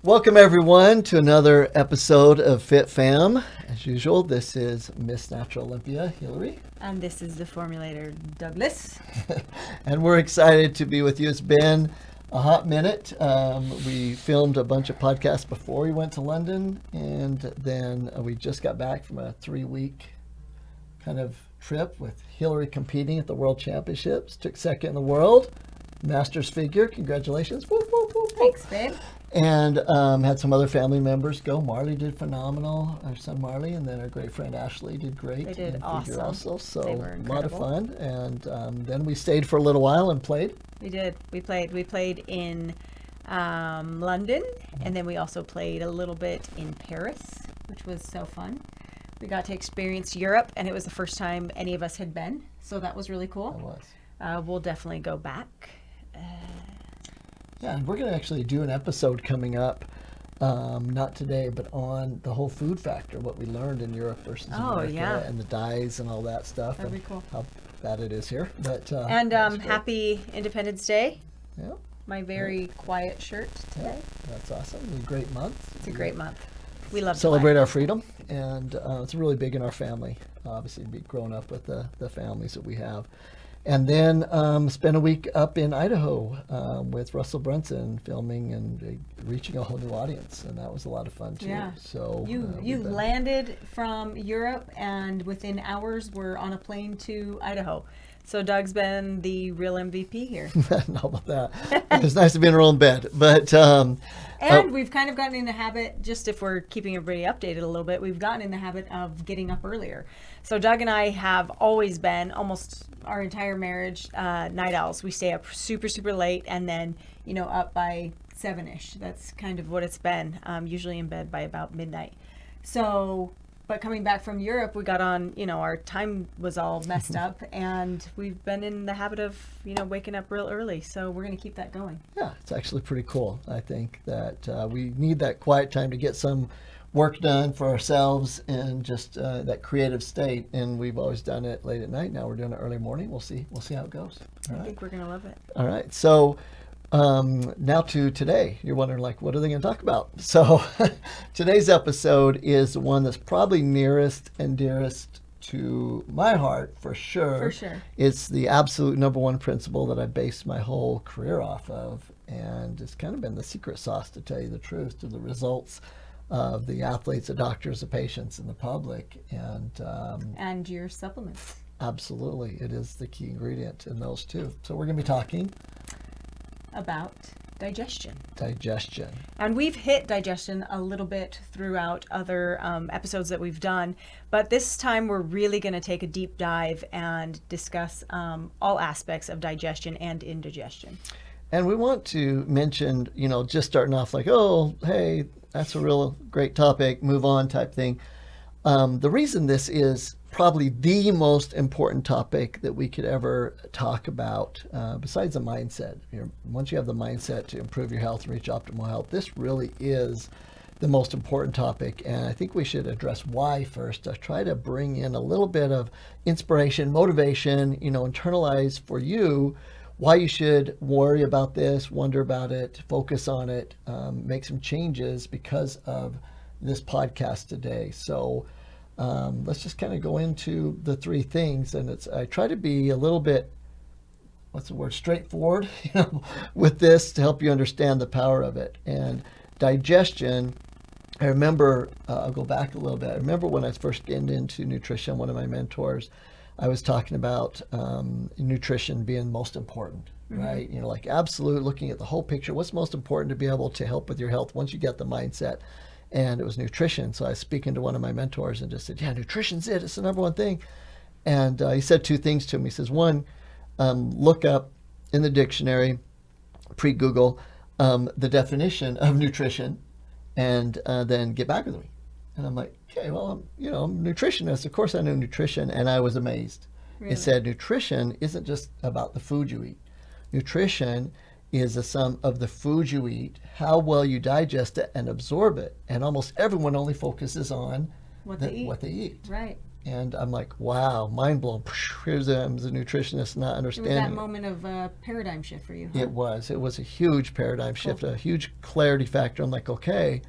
Welcome everyone to another episode of FitFam. As usual, this is Miss Natural Olympia, Hilary. And this is the Formulator, Douglas. And we're excited to be with you. It's been a hot minute. We filmed a bunch of podcasts before we went to London, and then we just got back from a 3-week kind of trip with Hilary competing at the World Championships. Took second in the world, Masters figure. Congratulations. Whoop, whoop, whoop, whoop. Thanks, babe. And had some other family members go. Marley did phenomenal, our son Marley, and then our great friend Ashley did great. They did awesome. Also, so They were a lot of incredible. fun. And then we stayed for a little while and played. We did. We played in London, and then we also played a little bit in Paris, which was so fun. We got to experience Europe, and it was the first time any of us had been, so that was really cool. It was. We'll definitely go back. Yeah, and we're going to actually do an episode coming up, not today, but on the whole food factor, what we learned in Europe versus America, yeah. and the dyes and all that stuff. That'd and be cool. How bad it is here. But And that's great. happy Independence Day. Yeah, My very quiet shirt today. that's awesome. It's a great month. It's a great month. We love Celebrate our freedom, and it's really big in our family. Obviously, be growing up with the families that we have. And then spent a week up in Idaho with Russell Brunson filming and reaching a whole new audience, and that was a lot of fun too. Yeah. So You landed from Europe, and within hours we're on a plane to Idaho. So Doug's been the real MVP here. Not about that. It's nice to be in our own bed, but And we've kind of gotten in the habit, just if we're keeping everybody updated a little bit, we've gotten in the habit of getting up earlier. So Doug and I have always been, almost our entire marriage, night owls. We stay up super, super late, and then, up by 7-ish. That's kind of what it's been, usually in bed by about midnight. So, but coming back from Europe, we got on, our time was all messed up, and we've been in the habit of, waking up real early. So we're going to keep that going. yeah, it's actually pretty cool. I think that we need that quiet time to get some work done for ourselves and just that creative state. And we've always done it late at night. Now we're doing it early morning. We'll see how it goes. All I right. think we're going to love it. All right. So now to today. You're wondering, what are they going to talk about? So today's episode is one that's probably nearest and dearest to my heart for sure. For sure. It's the absolute number one principle that I based my whole career off of. And it's kind of been the secret sauce, to tell you the truth, to the results of the athletes, the doctors, the patients, and the public. And your supplements. Absolutely, it is the key ingredient in those two. So we're going to be talking About digestion. digestion. And we've hit digestion a little bit throughout other episodes that we've done, but this time we're really going to take a deep dive and discuss all aspects of digestion and indigestion. And we want to mention, just starting off oh, hey, that's a real great topic, move on type thing. The reason this is probably the most important topic that we could ever talk about, besides the mindset. Once you have the mindset to improve your health and reach optimal health, this really is the most important topic. And I think we should address why first, to try to bring in a little bit of inspiration, motivation, internalize for you why you should worry about this, wonder about it, focus on it, make some changes because of this podcast today. So let's just kind of go into the three things. And I try to be a little bit, straightforward, with this to help you understand the power of it. And digestion, I remember, I'll go back a little bit. I remember when I was first getting into nutrition, one of my mentors, I was talking about nutrition being most important, right? Absolute, looking at the whole picture. What's most important to be able to help with your health once you get the mindset? And it was nutrition. So I was speaking to one of my mentors and just said, yeah, nutrition's it. It's the number one thing. And he said two things to me. He says, one, look up in the dictionary, pre-Google, the definition of nutrition, and then get back with me. And I'm like, okay, well, I'm a nutritionist. Of course I know nutrition. And I was amazed. Really? It said nutrition isn't just about the food you eat. Nutrition is the sum of the food you eat, how well you digest it and absorb it. And almost everyone only focuses on What they eat. What they eat. Right. And I'm like, wow, mind blown. Here's them as a nutritionist not It was understanding that it. moment of paradigm shift for you. Huh? It was a huge paradigm shift, a huge clarity factor. I'm like, okay,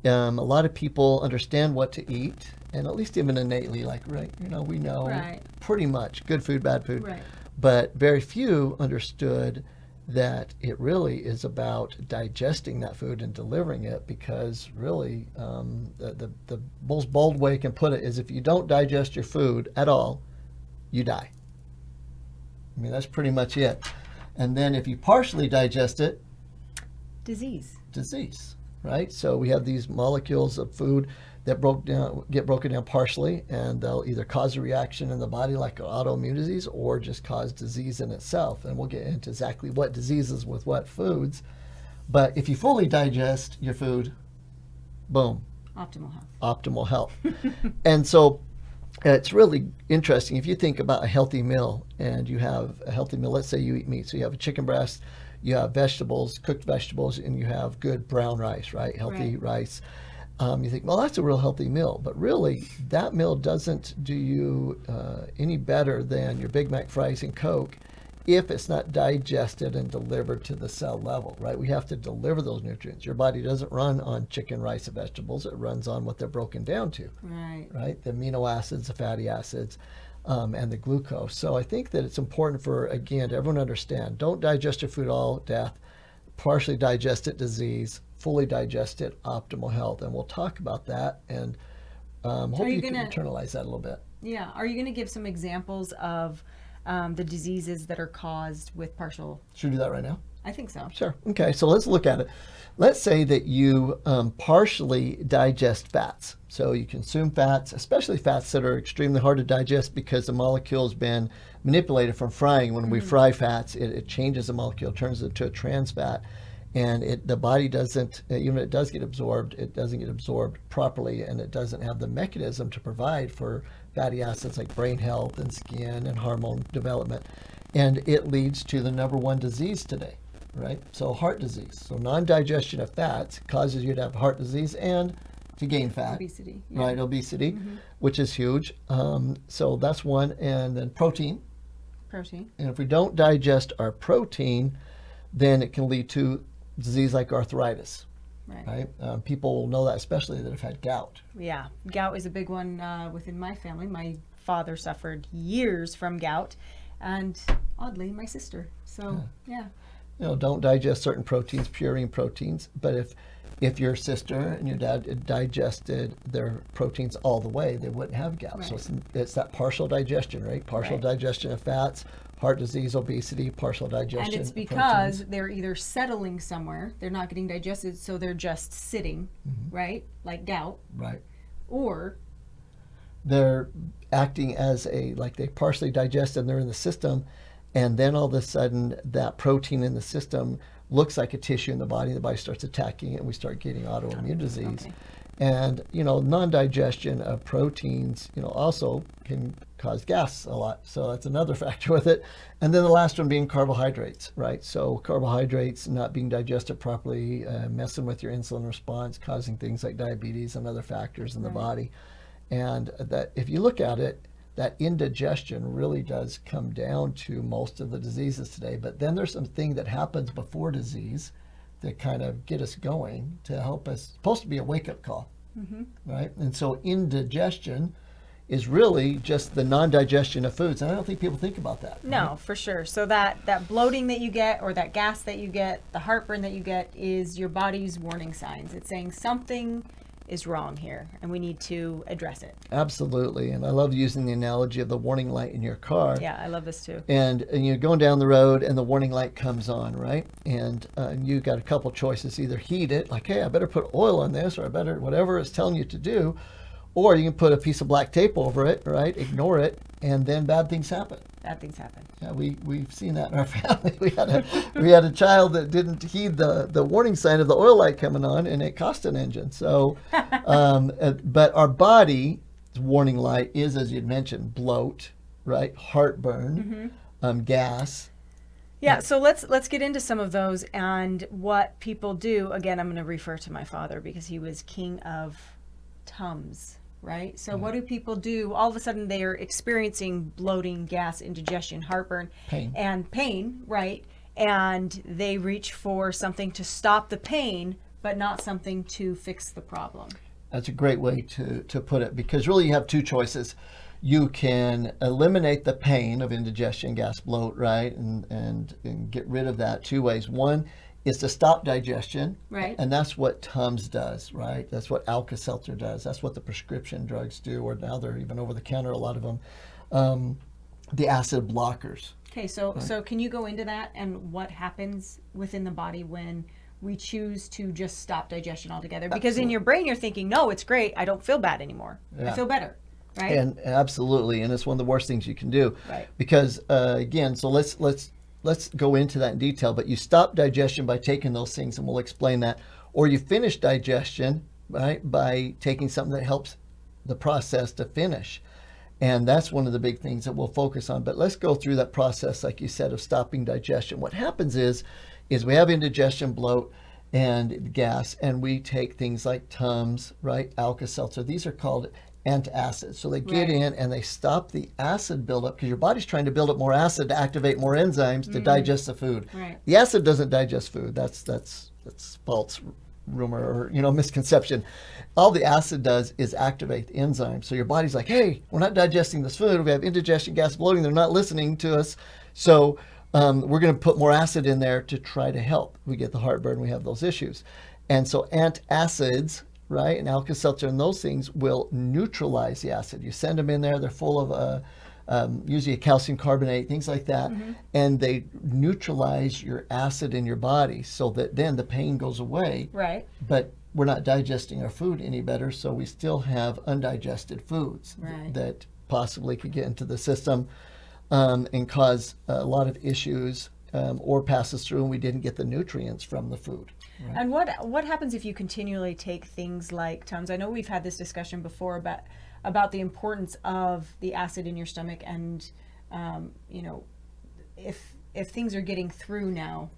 a lot of people understand what to eat, and at least even innately, like, right, we know Right. pretty much good food, bad food. Right. But very few understood that it really is about digesting that food and delivering it, because really the most bold way I can put it is if you don't digest your food at all, you die. I mean, that's pretty much it. And then if you partially digest it, Disease. right? So we have these molecules of food that get broken down partially, and they'll either cause a reaction in the body like autoimmune disease or just cause disease in itself. And we'll get into exactly what diseases with what foods. But if you fully digest your food, boom, Optimal health. And so it's really interesting. If you think about a healthy meal, and you have a healthy meal, let's say you eat meat. So you have a chicken breast, you have vegetables, cooked vegetables, and you have good brown rice, right? Healthy rice. You think, well, that's a real healthy meal. But really, that meal doesn't do you any better than your Big Mac fries and Coke if it's not digested and delivered to the cell level, right? We have to deliver those nutrients. Your body doesn't run on chicken, rice, and vegetables. It runs on what they're broken down to, right? The amino acids, the fatty acids, and the glucose. So I think that it's important for, again, to everyone to understand, don't digest your food all death, partially digest it, disease, fully digest it, optimal health. And we'll talk about that, and hope you can internalize that a little bit. Yeah. Are you going to give some examples of the diseases that are caused with partial? Should we do that right now? I think so. Sure. Okay, so let's look at it. Let's say that you partially digest fats. So you consume fats, especially fats that are extremely hard to digest because the molecule's been manipulated from frying. When we fry fats, it changes the molecule, turns it into a trans fat. And the body doesn't, even if it does get absorbed, it doesn't get absorbed properly, and it doesn't have the mechanism to provide for fatty acids like brain health and skin and hormone development. And it leads to the number one disease today, right? So heart disease. So non-digestion of fats causes you to have heart disease and to gain fat. Obesity. Right, obesity, which is huge. So that's one. And then protein. Protein. And if we don't digest our protein, then it can lead to disease like arthritis, right? People will know that, especially that have had gout. Yeah, gout is a big one within my family. My father suffered years from gout, and oddly, my sister. So, yeah. Don't digest certain proteins, purine proteins. But if your sister and your dad digested their proteins all the way, they wouldn't have gout. So it's that partial digestion, right? Partial digestion of fats, heart disease, obesity, partial digestion. And it's because they're either settling somewhere, they're not getting digested, so they're just sitting, right? Like gout. Right. Or they're acting as like they partially digest and they're in the system, and then all of a sudden that protein in the system looks like a tissue in the body starts attacking it, and we start getting autoimmune disease. And non-digestion of proteins also can cause gas a lot, so that's another factor with it. And then the last one being carbohydrates, right? So carbohydrates not being digested properly, messing with your insulin response, causing things like diabetes and other factors in the body. And that, if you look at it, that indigestion really does come down to most of the diseases today. But then there's something that happens before disease that kind of get us going to help us. It's supposed to be a wake-up call, right? And so indigestion is really just the non-digestion of foods. And I don't think people think about that. No, for sure. So that bloating that you get, or that gas that you get, the heartburn that you get, is your body's warning signs. It's saying something is wrong here, and we need to address it. Absolutely. And I love using the analogy of the warning light in your car. Yeah, I love this too. And you're going down the road and the warning light comes on, right? And you got a couple choices. Either heed it, like, hey, I better put oil on this, or I better, whatever it's telling you to do. Or you can put a piece of black tape over it, right? Ignore it, and then bad things happen. Bad things happen. Yeah, we've seen that in our family. We had a child that didn't heed the warning sign of the oil light coming on, and it cost an engine. So, but our body's warning light is, as you'd mentioned, bloat, right? Heartburn, gas. Yeah, so let's get into some of those and what people do. Again, I'm going to refer to my father because he was king of Tums. right? So what do people do? All of a sudden they are experiencing bloating, gas, indigestion, heartburn, and pain, right? And they reach for something to stop the pain, but not something to fix the problem. That's a great way to put it, because really you have two choices. You can eliminate the pain of indigestion, gas, bloat, right? And get rid of that two ways. One is to stop digestion. Right. And that's what Tums does, right? That's what Alka-Seltzer does. That's what the prescription drugs do, or now they're even over the counter, a lot of them. The acid blockers. Okay, so can you go into that and what happens within the body when we choose to just stop digestion altogether? Because in your brain you're thinking, no, it's great. I don't feel bad anymore. I feel better. Right? And absolutely, and it's one of the worst things you can do. Right. Because again, so let's go into that in detail. But you stop digestion by taking those things, and we'll explain that. Or you finish digestion, right, by taking something that helps the process to finish. And that's one of the big things that we'll focus on. But let's go through that process, like you said, of stopping digestion. What happens is we have indigestion, bloat, and gas, and we take things like Tums, right, Alka-Seltzer. These are called antacids. So they get in and they stop the acid buildup, because your body's trying to build up more acid to activate more enzymes to digest the food. Right. The acid doesn't digest food. That's false rumor or misconception. All the acid does is activate the enzymes. So your body's like, hey, we're not digesting this food. We have indigestion, gas, bloating. They're not listening to us. So we're going to put more acid in there to try to help. We get the heartburn. We have those issues. And so antacids, right, and Alka-Seltzer and those things will neutralize the acid. You send them in there, they're full of usually a calcium carbonate, things like that, and they neutralize your acid in your body so that then the pain goes away. Right. But we're not digesting our food any better, so we still have undigested foods that possibly could get into the system and cause a lot of issues, or pass us through and we didn't get the nutrients from the food. Right. And what happens if you continually take things like Tums? I know we've had this discussion before about the importance of the acid in your stomach, and if things are getting through now.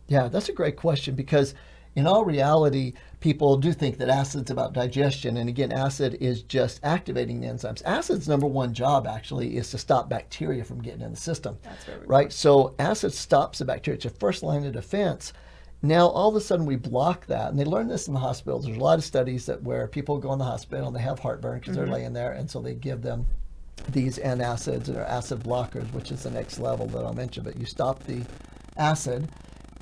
Yeah, that's a great question, because in all reality, people do think that acid's about digestion, and again, acid is just activating the enzymes. Acid's number one job actually is to stop bacteria from getting in the system. That's very right. So acid stops the bacteria. It's your first line of defense. Now, all of a sudden, we block that. And they learn this in the hospitals. There's a lot of studies where people go in the hospital and they have heartburn because they're laying there. And so they give them these antacids or acid blockers, which is the next level that I'll mention. But you stop the acid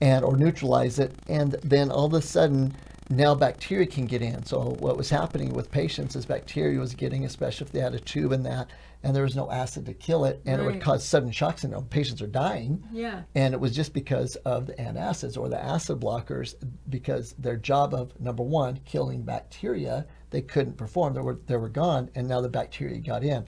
or neutralize it. And then all of a sudden, now bacteria can get in. So what was happening with patients is bacteria was getting, especially if they had a tube in that, and there was no acid to kill it, and it would cause sudden shock syndrome. Patients are dying. Yeah. And it was just because of the antacids or the acid blockers, because their job of, number one, killing bacteria, they couldn't perform. They were gone, and now the bacteria got in.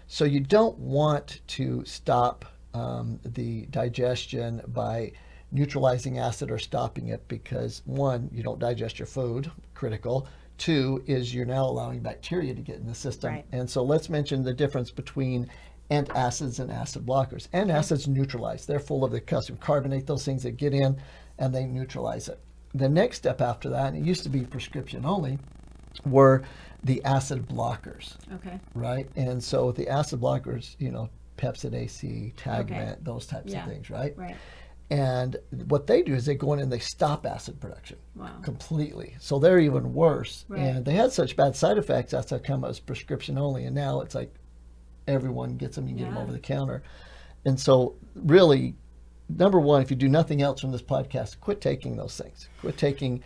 So you don't want to stop the digestion by neutralizing acid or stopping it, because one, you don't digest your food, critical. Two is you're now allowing bacteria to get in the system. Right. And so let's mention the difference between antacids and acid blockers. Antacids neutralize. They're full of the calcium carbonate, those things that get in, and they neutralize it. The next step after that, and it used to be prescription only, were the acid blockers. Okay. Right? And so the acid blockers, Pepsid AC, Tagamet, those types of things, right? Right. And what they do is they go in and they stop acid production Wow. completely. So they're even worse. Right. And they had such bad side effects, that's how come it was prescription only. And now it's like everyone gets them, you get them over the counter. And so really, number one, if you do nothing else from this podcast, quit taking those things. Quit taking,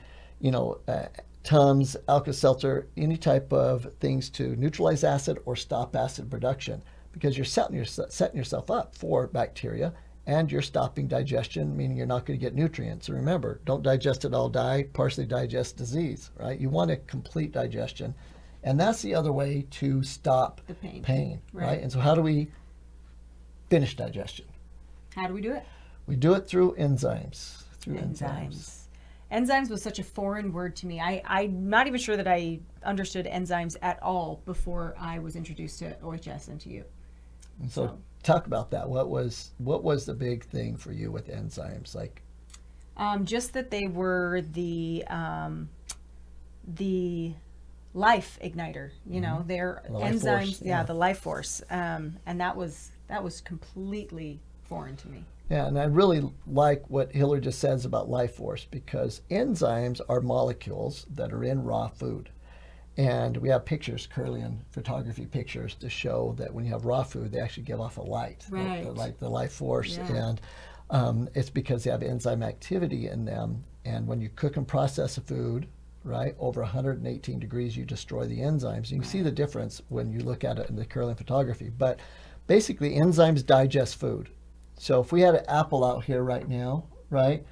Tums, Alka-Seltzer, any type of things to neutralize acid or stop acid production, because you're setting yourself up for bacteria. And you're stopping digestion, meaning you're not going to get nutrients. And remember, don't digest it all, die, partially digest disease, right? You want a complete digestion. And that's the other way to stop the pain, right? And so how do we finish digestion? How do we do it? We do it through enzymes. Enzymes was such a foreign word to me. I'm not even sure that I understood enzymes at all before I was introduced to OHS and to you. And so talk about that. What was the big thing for you with enzymes? Like, just that they were the life igniter. You know, they're The life enzymes. force, Yeah, yeah. the life force. And that was completely foreign to me. Yeah, and I really like what Hilary just says about life force, because enzymes are molecules that are in raw food. And we have pictures, Kirlian photography pictures, to show that when you have raw food, they actually give off a light, Right. like the life force. Yeah. And it's because they have enzyme activity in them. And when you cook and process a food, right, over 118 degrees, you destroy the enzymes. You can see the difference when you look at it in the Kirlian photography. But basically, enzymes digest food. So if we had an apple out here right now, right,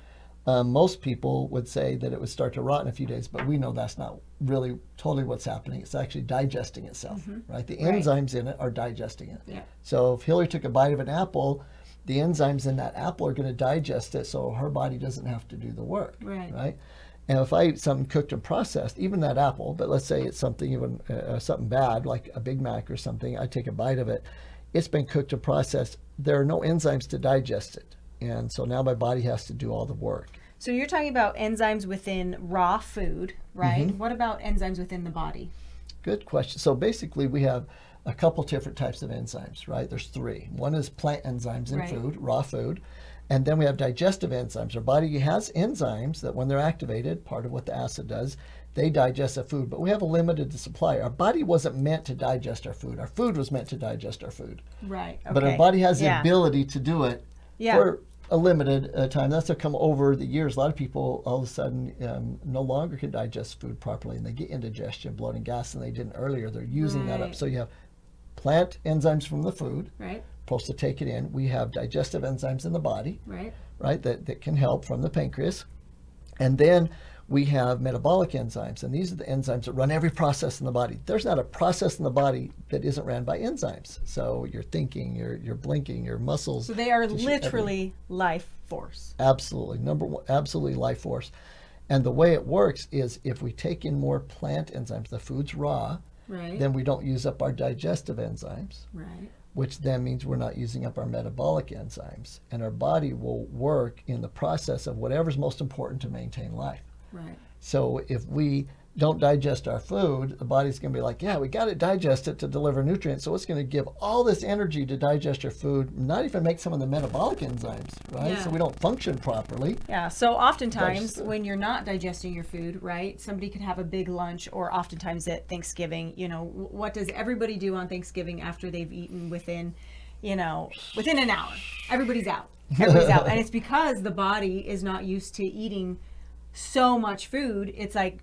most people would say that it would start to rot in a few days, but we know that's not really totally what's happening. It's actually digesting itself, right? The Right. enzymes in it are digesting it. Yeah. So if Hilary took a bite of an apple, the enzymes in that apple are going to digest it, so her body doesn't have to do the work, Right. And if I eat something cooked and processed, even that apple, but let's say it's something even something bad like a Big Mac or something, I take a bite of it. It's been cooked and processed. There are no enzymes to digest it, and so now my body has to do all the work. So you're talking about enzymes within raw food, right? What about enzymes within the body? Good question. So basically, we have a couple different types of enzymes, right? There's three. One is plant enzymes in Right. food, raw food. And then we have digestive enzymes. Our body has enzymes that when they're activated, part of what the acid does, they digest the food, but we have a limited supply. Our body wasn't meant to digest our food. Our food was meant to digest our food. Right. Okay. But our body has the Yeah. ability to do it Yeah. for a limited time. That's to come over the years. A lot of people all of a sudden no longer can digest food properly, and they get indigestion, bloat, and gas, and they didn't earlier. They're using that up. Right. So you have plant enzymes from the food, Right. supposed to take it in. We have digestive enzymes in the body, Right. right, that can help from the pancreas. And then we have metabolic enzymes, and these are the enzymes that run every process in the body. There's not a process in the body that isn't ran by enzymes. So your thinking, your blinking, your muscles. So they are just literally life force. absolutely, number one, absolutely life force. And the way it works is if we take in more plant enzymes, the food's raw, Right. then we don't use up our digestive enzymes, Right. which then means we're not using up our metabolic enzymes. And our body will work in the process of whatever's most important to maintain life. Right. So if we don't digest our food, the body's going to be like, yeah, we got to digest it to deliver nutrients. So it's going to give all this energy to digest your food, not even make some of the metabolic enzymes, right? Yeah. So we don't function properly. Yeah. So oftentimes Digest it. when you're not digesting your food, right, somebody could have a big lunch, or oftentimes at Thanksgiving, you know, what does everybody do on Thanksgiving after they've eaten within an hour? Everybody's out. Everybody's out. And it's because the body is not used to eating so much food. It's like,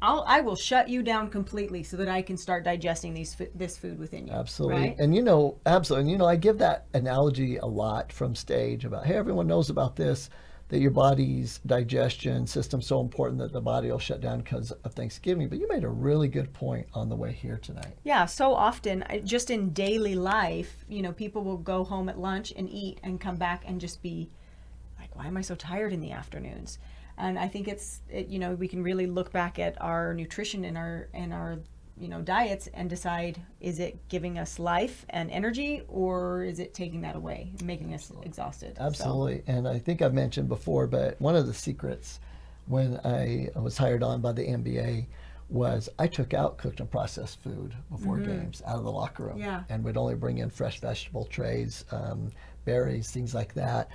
I will shut you down completely so that I can start digesting this food within you. Absolutely. Right? And absolutely. And I give that analogy a lot from stage about, hey, everyone knows about this, that your body's digestion system's so important that the body will shut down because of Thanksgiving. But you made a really good point on the way here tonight. Yeah, so often, just in daily life, people will go home at lunch and eat and come back and just be like, why am I so tired in the afternoons? And I think we can really look back at our nutrition and our diets and decide, is it giving us life and energy, or is it taking that away and making us exhausted? Absolutely. And I think I've mentioned before, but one of the secrets when I was hired on by the NBA was I took out cooked and processed food before games out of the locker room. Yeah. And would only bring in fresh vegetable trays, berries, things like that.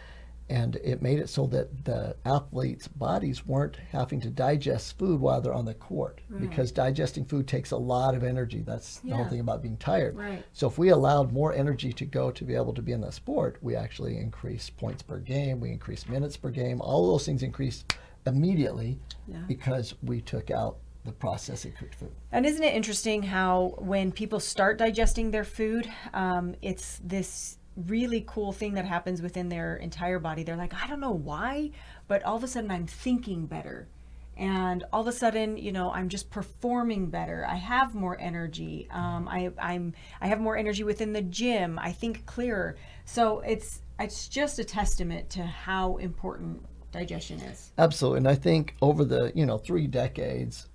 And it made it so that the athletes' bodies weren't having to digest food while they're on the court, because digesting food takes a lot of energy. That's the whole Yeah. thing about being tired. Right. So if we allowed more energy to go to be able to be in the sport, we actually increase points per game, we increase minutes per game. All of those things increased immediately because we took out the processing cooked food. And isn't it interesting how when people start digesting their food, it's this really cool thing that happens within their entire body. They're like, I don't know why, but all of a sudden I'm thinking better. And all of a sudden, I'm just performing better. I have more energy. I have more energy within the gym. I think clearer. So it's just a testament to how important digestion is. Absolutely. And I think over the 3 decades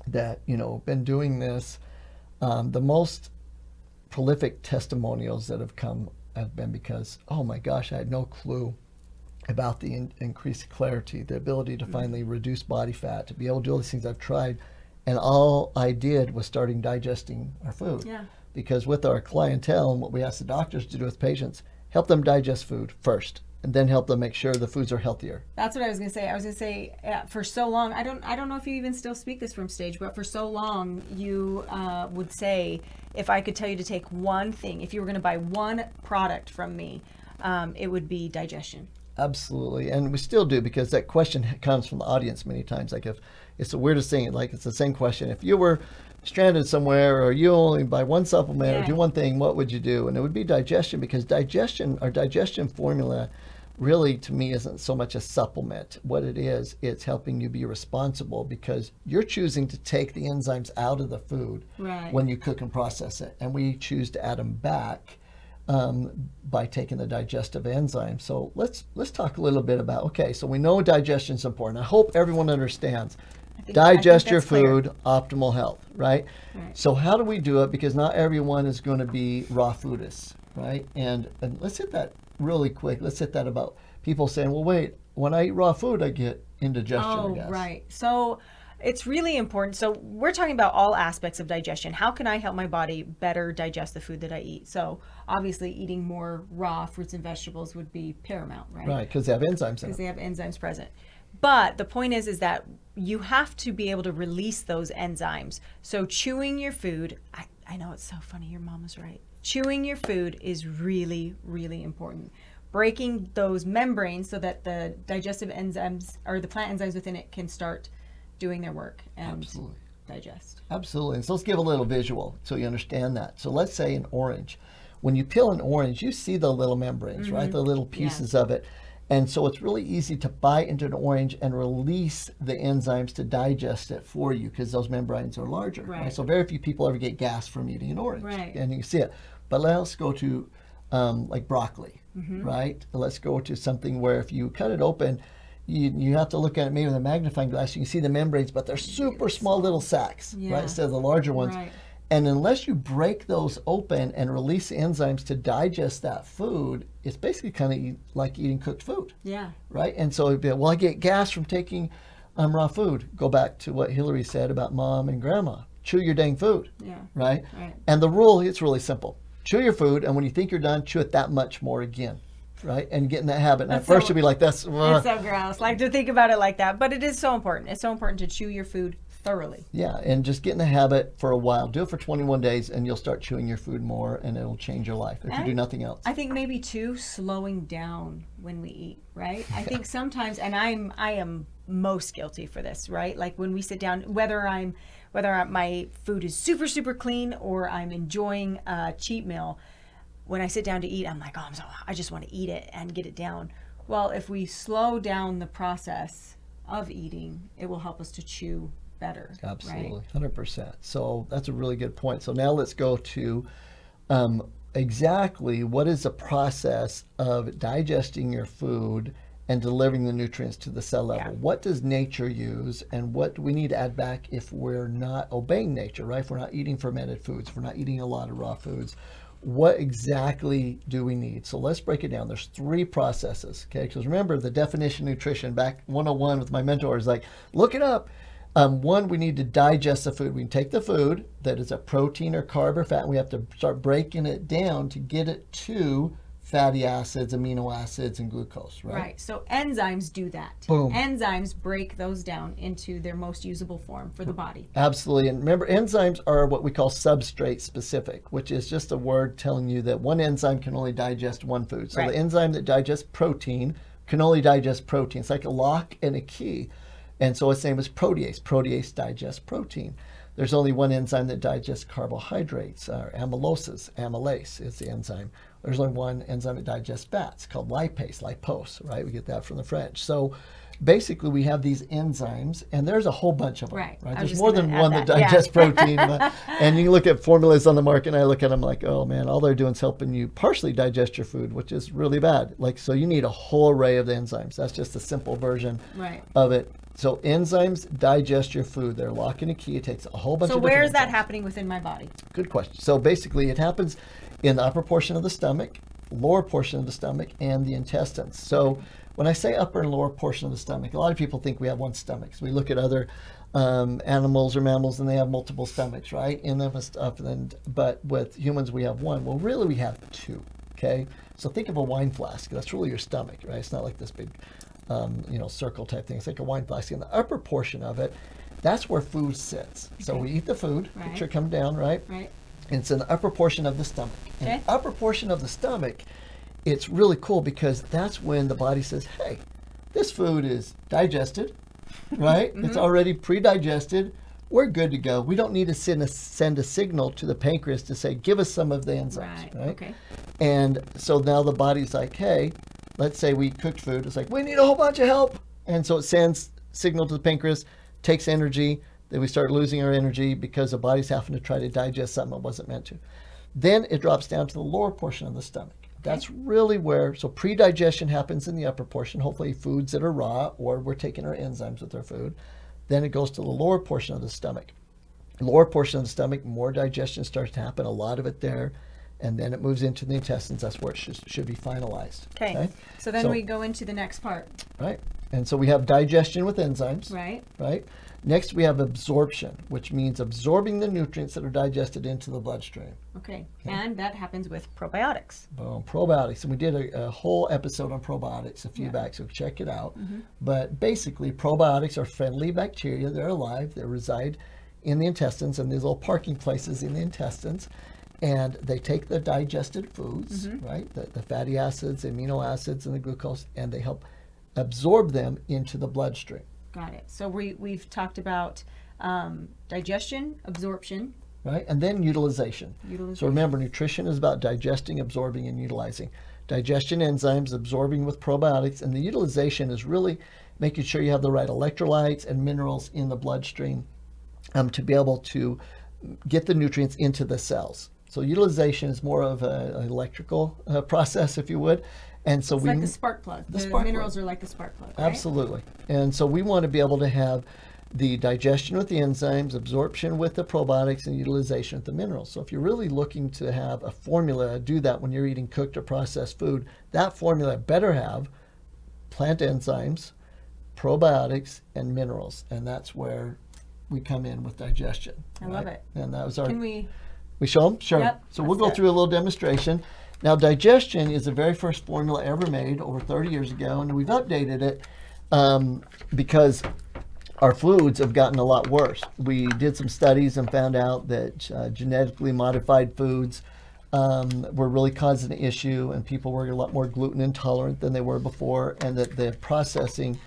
that been doing this, the most prolific testimonials that have been because, oh my gosh, I had no clue about the increased clarity, the ability to finally reduce body fat, to be able to do all these things I've tried, And all I did was starting digesting our food. Yeah. Because with our clientele and what we ask the doctors to do with patients, help them digest food first, and then help them make sure the foods are healthier. That's what I was going to say. I was going to say for so long, I don't know if you even still speak this from stage, but for so long you would say, if I could tell you to take one thing, if you were going to buy one product from me, it would be digestion. Absolutely. And we still do, because that question comes from the audience many times. Like, if it's the weirdest thing, like it's the same question. If you were stranded somewhere, or you only buy one supplement or do one thing, what would you do? And it would be digestion, because digestion, our digestion formula, really to me isn't so much a supplement. What it is, it's helping you be responsible, because you're choosing to take the enzymes out of the food when you cook and process it, and we choose to add them back by taking the digestive enzymes. So let's talk a little bit about, okay, so we know digestion is important. I hope everyone understands. Digest your food, optimal health, right? So how do we do it? Because not everyone is going to be raw foodists, right? And let's hit that really quick. Let's hit that about people saying, well, wait, when I eat raw food, I get indigestion. Oh, right. So it's really important. So we're talking about all aspects of digestion. How can I help my body better digest the food that I eat? So obviously eating more raw fruits and vegetables would be paramount, right? Right, because they have enzymes in it. Because they have enzymes present. But the point is that you have to be able to release those enzymes. So chewing your food, I know it's so funny, your mom was right. Chewing your food is really, really important. Breaking those membranes so that the digestive enzymes, or the plant enzymes within it, can start doing their work and digest. Absolutely. And so let's give a little visual so you understand that. So let's say an orange. When you peel an orange, you see the little membranes, right? The little pieces of it. And so it's really easy to bite into an orange and release the enzymes to digest it for you, because those membranes are larger. Right. So very few people ever get gas from eating an orange. And you see it. But let's go to like broccoli, right? Let's go to something where if you cut it open, you have to look at it maybe with a magnifying glass. You can see the membranes, but they're super small little sacs, right? Instead of the larger ones. And unless you break those open and release the enzymes to digest that food, it's basically kind of like eating cooked food. Right? And so it'd be, well, I get gas from taking raw food. Go back to what Hilary said about mom and grandma. Chew your dang food. Right? And the rule, it's really simple. Chew your food, and when you think you're done, chew it that much more again. Right? And get in that habit. And at first you'll be like, that's... It's so gross. Like to think about it like that. But it is so important. It's so important to chew your food thoroughly. Yeah, and just get in the habit for a while. Do it for 21 days, and you'll start chewing your food more, and it'll change your life if you do nothing else. I think maybe too, slowing down when we eat, right? I think sometimes, and I am most guilty for this, right? Like when we sit down, whether my food is super, super clean or I'm enjoying a cheat meal, when I sit down to eat, I'm like, oh, I just want to eat it and get it down. Well, if we slow down the process of eating, it will help us to chew better. Absolutely, right? 100%. So that's a really good point. So now let's go to exactly what is the process of digesting your food and delivering the nutrients to the cell level. What does nature use, and what do we need to add back if we're not obeying nature, right? If we're not eating fermented foods, if we're not eating a lot of raw foods, what exactly do we need? So let's break it down. There's 3 processes, okay? Because remember, the definition of nutrition back 101 with my mentor is like, look it up. 1, we need to digest the food. We can take the food that is a protein or carb or fat, and we have to start breaking it down to get it to fatty acids, amino acids, and glucose, right? Right. So enzymes do that. Boom. Enzymes break those down into their most usable form for the body. Absolutely. And remember, enzymes are what we call substrate specific, which is just a word telling you that one enzyme can only digest one food. So the enzyme that digests protein can only digest protein. It's like a lock and a key. And so its name is protease. Protease digests protein. There's only one enzyme that digests carbohydrates, or amylase is the enzyme. There's only one enzyme that digests fats called lipose, right? We get that from the French. So basically we have these enzymes, and there's a whole bunch of them, right? There's more than one that digests protein. And you look at formulas on the market, and I look at them like, oh man, all they're doing is helping you partially digest your food, which is really bad. Like, so you need a whole array of the enzymes. That's just a simple version of it. So enzymes digest your food. They're lock and a key. It takes a whole bunch of different So where is that enzymes. happening within my body? Good question. So basically it happens in the upper portion of the stomach, lower portion of the stomach and the intestines. So when I say upper and lower portion of the stomach, a lot of people think we have one stomach. So we look at other animals or mammals and they have multiple stomachs, right? In them and stuff. But with humans, we have one. Well, really, we have two, okay? So think of a wine flask. That's really your stomach, right? It's not like this big, circle type thing. It's like a wine flask. In the upper portion of it, that's where food sits. Okay. So we eat the food. Right. Picture come down, right? Right. And it's in the upper portion of the stomach. Okay. And the upper portion of the stomach, it's really cool because that's when the body says, hey, this food is digested, right? It's already pre-digested. We're good to go. We don't need to send a signal to the pancreas to say, give us some of the enzymes, right? Okay. And so now the body's like, hey, let's say we cooked food. It's like, we need a whole bunch of help. And so it sends signal to the pancreas, takes energy. Then we start losing our energy because the body's having to try to digest something it wasn't meant to. Then it drops down to the lower portion of the stomach. That's really where, so pre-digestion happens in the upper portion, hopefully foods that are raw, or we're taking our enzymes with our food. Then it goes to the lower portion of the stomach. Lower portion of the stomach, more digestion starts to happen, a lot of it there, and then it moves into the intestines. That's where it should be finalized. Okay. So then we go into the next part. Right. And so we have digestion with enzymes. Right. Right. Next, we have absorption, which means absorbing the nutrients that are digested into the bloodstream. Okay. And that happens with probiotics. Boom, probiotics. And we did a whole episode on probiotics a few back, so check it out. But basically, probiotics are friendly bacteria. They're alive. They reside in the intestines and these little parking places in the intestines. And they take the digested foods, right, the fatty acids, the amino acids, and the glucose, and they help absorb them into the bloodstream. Got it. So we've talked about digestion, absorption. Right, and then utilization. So remember, nutrition is about digesting, absorbing, and utilizing. Digestion enzymes, absorbing with probiotics, and the utilization is really making sure you have the right electrolytes and minerals in the bloodstream to be able to get the nutrients into the cells. So utilization is more of an electrical process, if you would. And so it's like the spark plug. The minerals are like the spark plug, right? Absolutely. And so we want to be able to have the digestion with the enzymes, absorption with the probiotics, and utilization with the minerals. So if you're really looking to have a formula, do that when you're eating cooked or processed food, that formula better have plant enzymes, probiotics, and minerals. And that's where we come in with digestion. I love it. And that was our... Can we show them? Sure. Yep, so we'll go through a little demonstration. Now, digestion is the very first formula ever made over 30 years ago, and we've updated it because our foods have gotten a lot worse. We did some studies and found out that genetically modified foods were really causing an issue, and people were a lot more gluten intolerant than they were before, and that the processing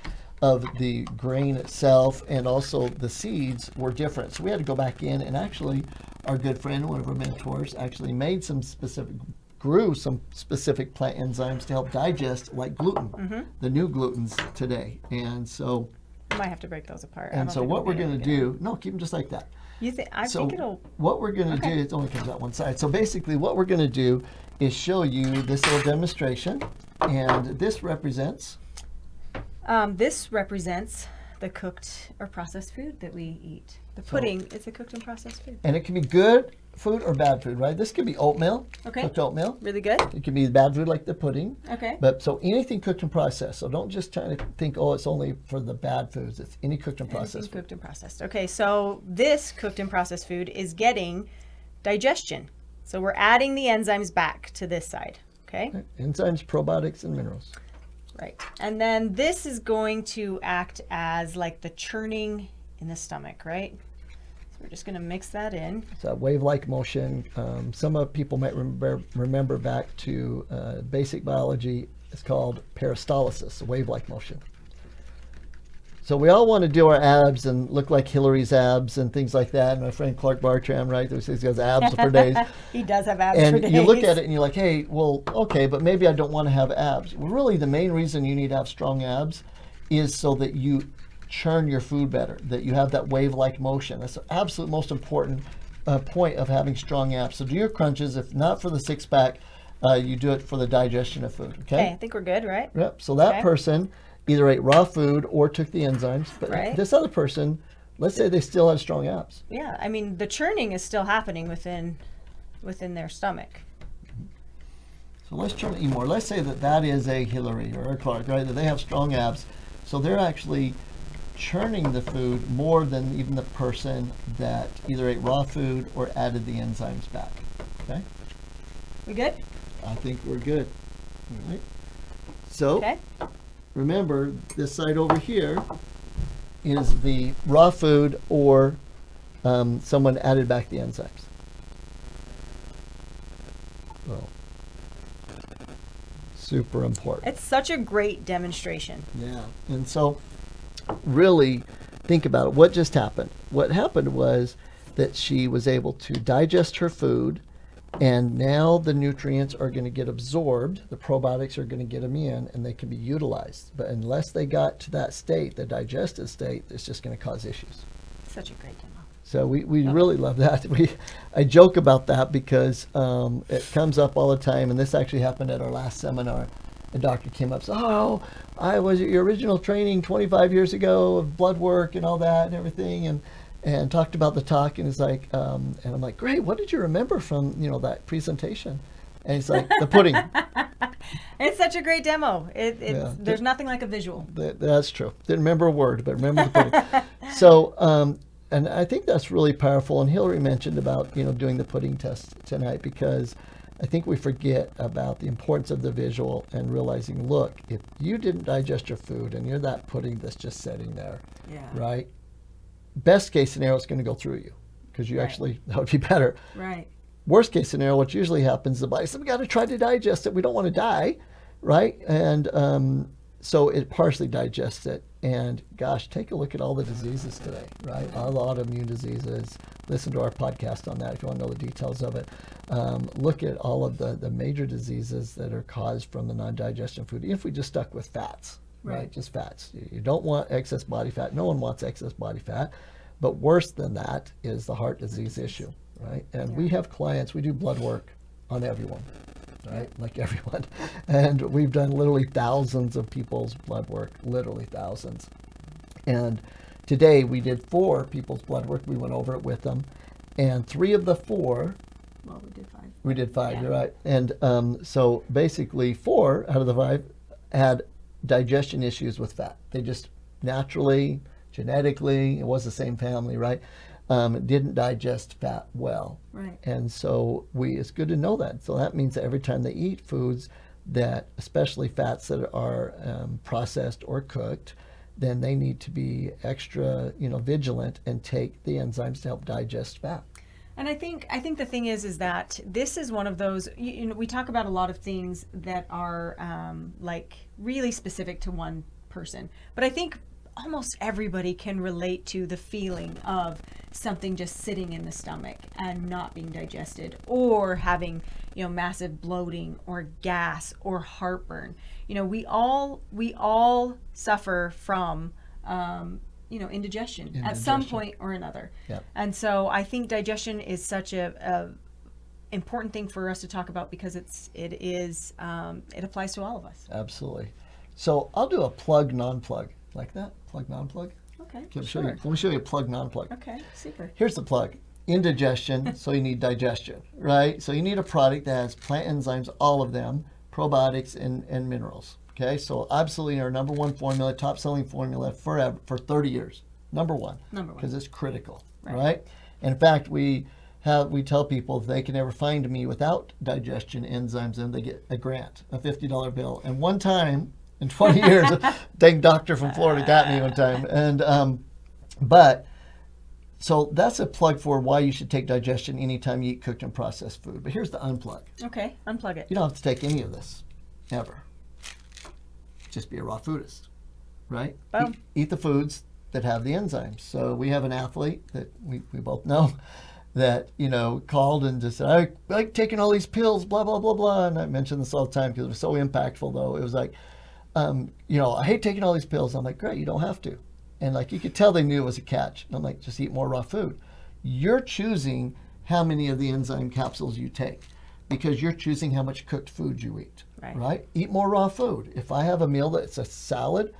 of the grain itself and also the seeds were different. So we had to go back in, and actually our good friend, one of our mentors, actually grew some specific plant enzymes to help digest, like gluten, the new glutens today. And so I might have to break those apart. And so what we're going to do, no, keep them just like that. You think? I think it'll. What we're going to do, it only comes out one side. So basically what we're going to do is show you this little demonstration, and this represents? This represents the cooked or processed food that we eat. The pudding is a cooked and processed food. And it can be good food or bad food, right? This could be oatmeal, cooked oatmeal. Really good. It can be bad food like the pudding. Okay. But so anything cooked and processed. So don't just try to think, oh, it's only for the bad foods. It's any cooked and processed. Cooked and processed. Okay, so this cooked and processed food is getting digestion. So we're adding the enzymes back to this side. Okay. Enzymes, probiotics, and minerals. Right. And then this is going to act as like the churning in the stomach, right? So we're just going to mix that in. It's a wave-like motion. Some of people might remember back to basic biology. It's called peristalsis, a wave-like motion. So we all want to do our abs and look like Hilary's abs and things like that. And my friend Clark Bartram, right, he says he has abs for days. He does have abs and for days. You look at it and you're like, hey, well, okay, but maybe I don't want to have abs. Well, really, the main reason you need to have strong abs is so that you churn your food better, that you have that wave-like motion. That's the absolute most important point of having strong abs. So do your crunches. If not for the six-pack, you do it for the digestion of food, okay? I think we're good, right? Yep, so that person either ate raw food or took the enzymes. But this other person, let's say they still have strong abs. Yeah, I mean, the churning is still happening within their stomach. So let's try to eat more. Let's say that is a Hilary or a Clark, right? That they have strong abs. So they're actually churning the food more than even the person that either ate raw food or added the enzymes back. Okay? We good? I think we're good. All right. So remember, this side over here is the raw food or someone added back the enzymes. Well, super important. It's such a great demonstration. Yeah. And so really think about it. What just happened? What happened was that she was able to digest her food, and now the nutrients are going to get absorbed. The probiotics are going to get them in, and they can be utilized. But unless they got to that state, the digested state, it's just going to cause issues. Such a great demo. So we really love that. I joke about that because it comes up all the time, and this actually happened at our last seminar. A doctor came up and said, "Oh, I was at your original training 25 years ago of blood work and all that and everything," and talked about the talk, and it's like, and I'm like, "Great, what did you remember from that presentation?" And he's like, "The pudding." It's such a great demo. There's nothing like a visual. That's true. Didn't remember a word, but remember the pudding. So, and I think that's really powerful. And Hilary mentioned about doing the pudding test tonight, because I think we forget about the importance of the visual and realizing, look, if you didn't digest your food and you're that pudding that's just sitting there, right? Best case scenario, it's going to go through you, because you actually, that would be better. Right. Worst case scenario, what usually happens, the body says, we got to try to digest it. We don't want to die, right? And so it partially digests it. And gosh, take a look at all the diseases today, right? All the autoimmune diseases. Listen to our podcast on that if you want to know the details of it. Look at all of the major diseases that are caused from the non-digestion food. If we just stuck with fats, right? Just fats. You don't want excess body fat. No one wants excess body fat. But worse than that is the heart disease issue, right? And we have clients, we do blood work on everyone, right? Like everyone. And we've done literally thousands of people's blood work, literally thousands. And today we did 4 people's blood work. We went over it with them. And 3 of the 4, well, we did 5. We did 5, you're right. And so basically 4 out of the 5 had digestion issues with fat. They just naturally, genetically, it was the same family, right? Didn't digest fat well. Right. And so it's good to know that. So that means that every time they eat foods that, especially fats that are processed or cooked, then they need to be extra, vigilant and take the enzymes to help digest fat. And I think the thing is that this is one of those, we talk about a lot of things that are like really specific to one person, but I think almost everybody can relate to the feeling of something just sitting in the stomach and not being digested, or having, massive bloating or gas or heartburn. We all suffer from, indigestion at some point or another. Yep. And so I think digestion is such a important thing for us to talk about, because it applies to all of us. Absolutely. So I'll do a plug non-plug. Like that? Plug, non-plug? Okay, Let me show you a plug, non-plug. Okay, super. Here's the plug. Indigestion, so you need digestion, right? So you need a product that has plant enzymes, all of them, probiotics and minerals. Okay, so absolutely our number 1 formula, top selling formula forever, for 30 years. Number one. Because it's critical, right? And in fact, we tell people if they can ever find me without digestion enzymes, then they get a grant, a $50 bill. And one time, in 20 years, a dang doctor from Florida got me one time. And so that's a plug for why you should take digestion anytime you eat cooked and processed food. But here's the unplug. Okay, unplug it. You don't have to take any of this, ever. Just be a raw foodist, right? Boom. Eat the foods that have the enzymes. So we have an athlete that we both know that, called and just said, I like taking all these pills, blah, blah, blah, blah. And I mention this all the time because it was so impactful, though. It was like, I hate taking all these pills. I'm like, great, you don't have to. And like, you could tell they knew it was a catch. And I'm like, just eat more raw food. You're choosing how many of the enzyme capsules you take, because you're choosing how much cooked food you eat, right? Eat more raw food. If I have a meal that's a salad,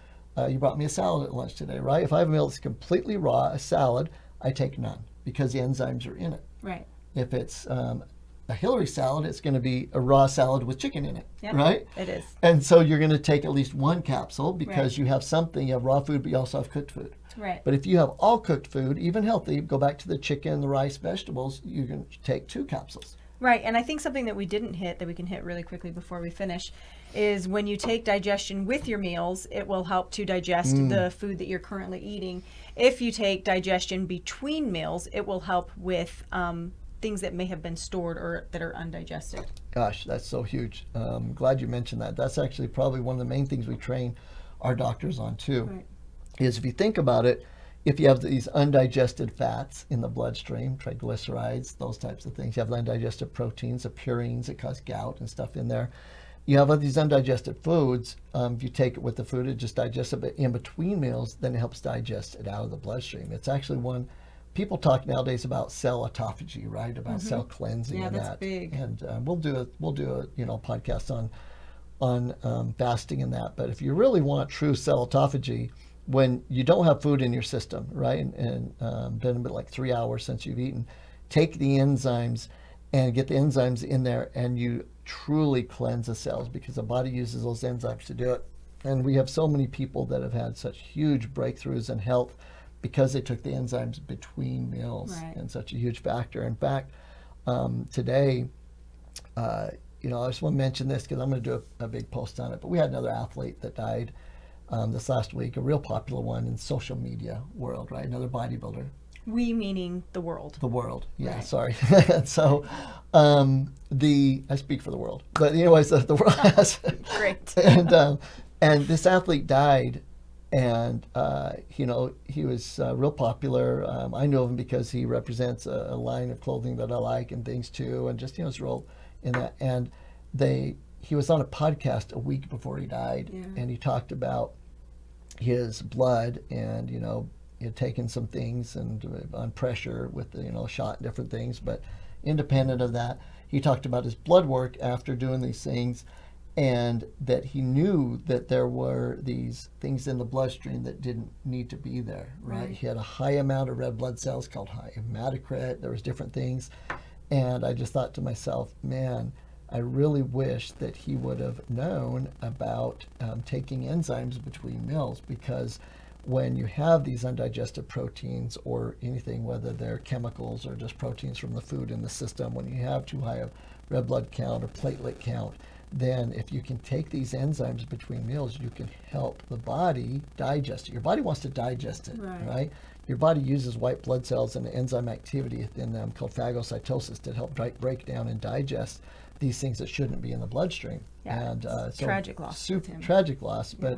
you brought me a salad at lunch today, right? If I have a meal that's completely raw, a salad, I take none, because the enzymes are in it. Right. If it's a Hilary salad, it's going to be a raw salad with chicken in it, Yep, right? it is. And so you're going to take at least one capsule because Right. you have something, you have raw food, but you also have cooked food. Right. But if you have all cooked food, even healthy, go back to the chicken, the rice, vegetables, you can take 2 capsules. Right, and I think something that we didn't hit that we can hit really quickly before we finish is when you take digestion with your meals, it will help to digest the food that you're currently eating. If you take digestion between meals, it will help with things that may have been stored or that are undigested. Gosh, that's so huge. Glad you mentioned that. That's actually probably one of the main things we train our doctors on too. Right. Is if you think about it, if you have these undigested fats in the bloodstream, triglycerides, those types of things, you have undigested proteins, the purines that cause gout and stuff in there. You have all these undigested foods. If you take it with the food, it just digests it. But in between meals, then it helps digest it out of the bloodstream. It's actually one, people talk nowadays about cell autophagy, right? About cell cleansing. Yeah, and that's that. big. And we'll do a podcast on fasting and that. But if you really want true cell autophagy, when you don't have food in your system, right, and been a bit like 3 hours since you've eaten, take the enzymes and get the enzymes in there, and you truly cleanse the cells because the body uses those enzymes to do it. And we have so many people that have had such huge breakthroughs in health because they took the enzymes between meals, Right. and such a huge factor. In fact, today, I just want to mention this because I'm going to do a big post on it, but we had another athlete that died this last week, a real popular one in social media world, right? Another bodybuilder. We meaning the world. The world, yeah, Right. sorry. So, I speak for the world, but anyways, the world has. Great. And this athlete died, and he was real popular. I know of him because he represents a line of clothing that I like and things too, and just his role in that. And he was on a podcast a week before he died, and he talked about his blood, and he had taken some things and on pressure with the shot and different things. But independent of that, he talked about his blood work after doing these things, and that he knew that there were these things in the bloodstream that didn't need to be there, right? He had a high amount of red blood cells called high hematocrit. There was different things, and I just thought to myself, man, I really wish that he would have known about taking enzymes between meals, because when you have these undigested proteins or anything, whether they're chemicals or just proteins from the food in the system, when you have too high of red blood count or platelet count, then if you can take these enzymes between meals, you can help the body digest it. Your body wants to digest it, right? Your body uses white blood cells and enzyme activity within them called phagocytosis to help break down and digest these things that shouldn't be in the bloodstream. Yeah, And so tragic loss with him. tragic loss, but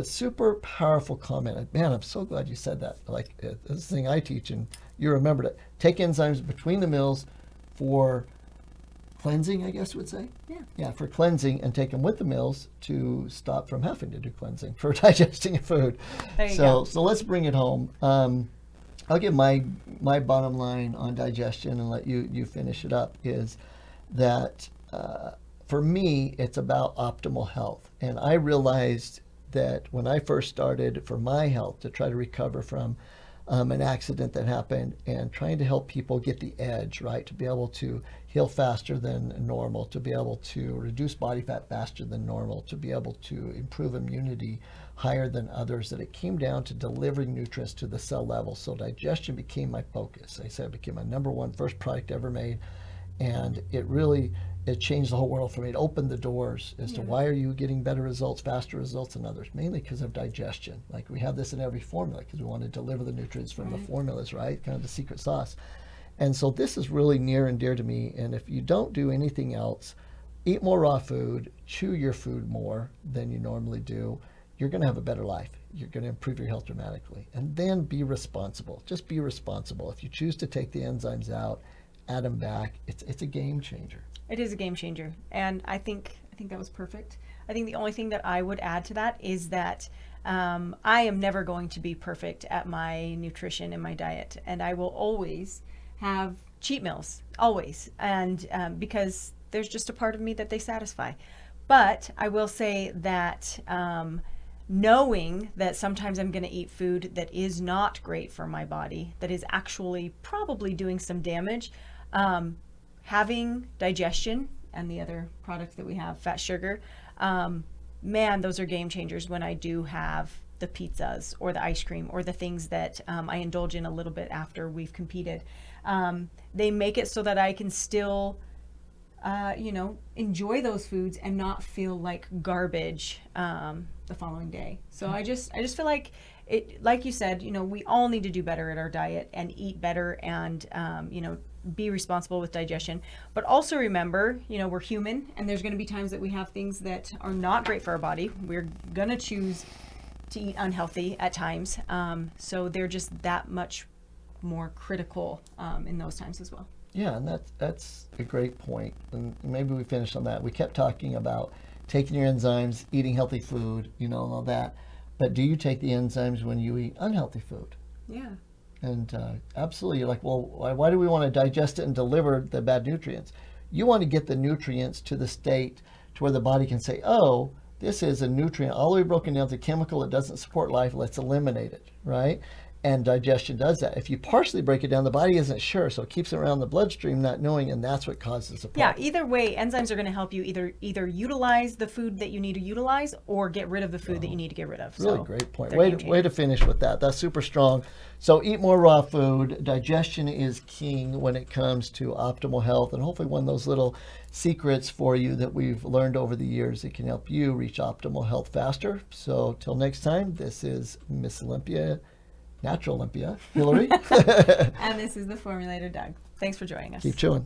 super powerful comment. Man, I'm so glad you said that. Like, this thing I teach, and you remembered it. Take enzymes between the meals for cleansing, I guess you would say. Yeah, for cleansing, and take them with the meals to stop from having to do cleansing for digesting food. There you go. So let's bring it home. I'll give my bottom line on digestion and let you finish it up. Is that for me, it's about optimal health. And I realized that when I first started for my health to try to recover from an accident that happened, and trying to help people get the edge, right, to be able to heal faster than normal, to be able to reduce body fat faster than normal, to be able to improve immunity higher than others, that it came down to delivering nutrients to the cell level. So digestion became my focus. I said it became my number one first product ever made. And it changed the whole world for me. It opened the doors as to why are you getting better results, faster results than others, mainly because of digestion. Like, we have this in every formula because we want to deliver the nutrients from the formulas, right? Kind of the secret sauce. And so this is really near and dear to me. And if you don't do anything else, eat more raw food, chew your food more than you normally do, you're going to have a better life. You're going to improve your health dramatically. And then be responsible. Just be responsible. If you choose to take the enzymes out, add them back, it's a game changer. It is a game changer, and I think that was perfect. I think the only thing that I would add to that is that I am never going to be perfect at my nutrition and my diet, and I will always have cheat meals, always, and because there's just a part of me that they satisfy. But I will say that knowing that sometimes I'm going to eat food that is not great for my body, that is actually probably doing some damage, having Digestion and the other product that we have, fat sugar, man, those are game changers when I do have the pizzas or the ice cream or the things that I indulge in a little bit after we've competed. They make it so that I can still, enjoy those foods and not feel like garbage the following day. So I just feel like it, like you said, we all need to do better at our diet and eat better and, be responsible with digestion. But also remember, we're human, and there's going to be times that we have things that are not great for our body. We're going to choose to eat unhealthy at times. So they're just that much more critical in those times as well. Yeah, and that's a great point. And maybe we finished on that. We kept talking about taking your enzymes, eating healthy food, and all that. But do you take the enzymes when you eat unhealthy food? Yeah. And absolutely, you're like, well, why do we want to digest it and deliver the bad nutrients? You want to get the nutrients to the state to where the body can say, oh, this is a nutrient all the way broken down to chemical. It doesn't support life. Let's eliminate it, right? And digestion does that. If you partially break it down, the body isn't sure, so it keeps it around the bloodstream not knowing, and that's what causes the problem. Yeah, either way, enzymes are going to help you either utilize the food that you need to utilize or get rid of the food that you need to get rid of. Really great point. Way to finish with that. That's super strong. So eat more raw food. Digestion is king when it comes to optimal health, and hopefully one of those little secrets for you that we've learned over the years that can help you reach optimal health faster. So till next time, this is Miss Olympia, Natural Olympia, Hilary. And this is the Formulator, Doug. Thanks for joining us. Keep chewing.